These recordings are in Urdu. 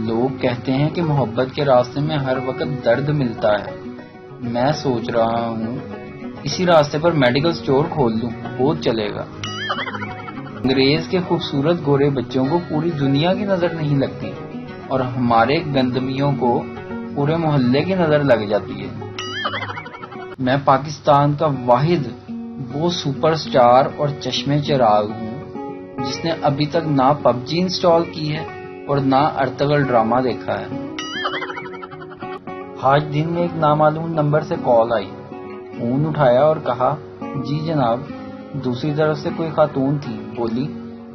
لوگ کہتے ہیں کہ محبت کے راستے میں ہر وقت درد ملتا ہے. میں سوچ رہا ہوں اسی راستے پر میڈیکل سٹور کھول لوں، بہت چلے گا. انگریز کے خوبصورت گورے بچوں کو پوری دنیا کی نظر نہیں لگتی اور ہمارے گندمیوں کو پورے محلے کی نظر لگ جاتی ہے. میں پاکستان کا واحد وہ سپر سٹار اور چشمے چراغ ہوں جس نے ابھی تک نہ پب جی انسٹال کی ہے اور نہ ارطغرل ڈرامہ دیکھا ہے. آج دن میں ایک نامعلوم نمبر سے کال آئی. فون اٹھایا اور کہا جی جناب. دوسری طرف سے کوئی خاتون تھی. بولی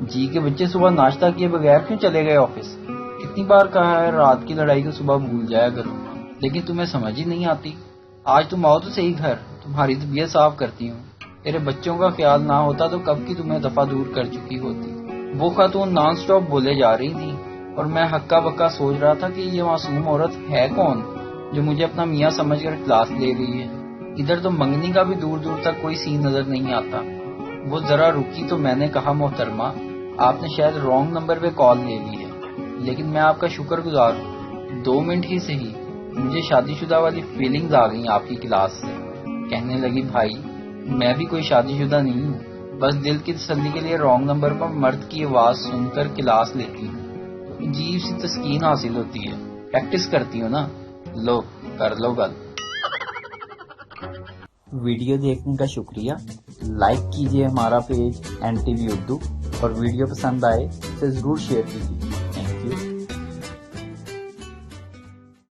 جی کے بچے صبح ناشتہ کیے بغیر کیوں چلے گئے آفس؟ کتنی بار کہا ہے رات کی لڑائی کو صبح بھول جایا کرو، لیکن تمہیں سمجھ ہی نہیں آتی. آج تم آؤ تو صحیح گھر، تمہاری طبیعت صاف کرتی ہوں. تیرے بچوں کا خیال نہ ہوتا تو کب کی تمہیں دفعہ دور کر چکی ہوتی. وہ خاتون نان سٹاپ بولے جا رہی تھی اور میں ہکا بکا سوچ رہا تھا کہ یہ معصوم عورت ہے کون جو مجھے اپنا میاں سمجھ کر کلاس لے رہی ہے. ادھر تو منگنی کا بھی دور دور تک کوئی سین نظر نہیں آتا. وہ ذرا رکی تو میں نے کہا محترمہ آپ نے شاید رانگ نمبر پہ کال لے لی ہے، لیکن میں آپ کا شکر گزار ہوں. 2 منٹ ہی صحیح، مجھے شادی شدہ والی فیلنگز آ گئیں آپ کی کلاس سے. کہنے لگی بھائی میں بھی کوئی شادی شدہ نہیں ہوں، بس دل کی تسلی کے لیے رانگ نمبر پر مرد کی آواز سن کر کلاس لیتی ہوں. عجیب سی تسکین حاصل ہوتی ہے. پریکٹس کرتی ہوں نا. لو کر لو گل. ویڈیو دیکھنے کا شکریہ. لائک کیجیے ہمارا پیج NTV اردو اور ویڈیو پسند آئے اسے ضرور شیئر کیجیے.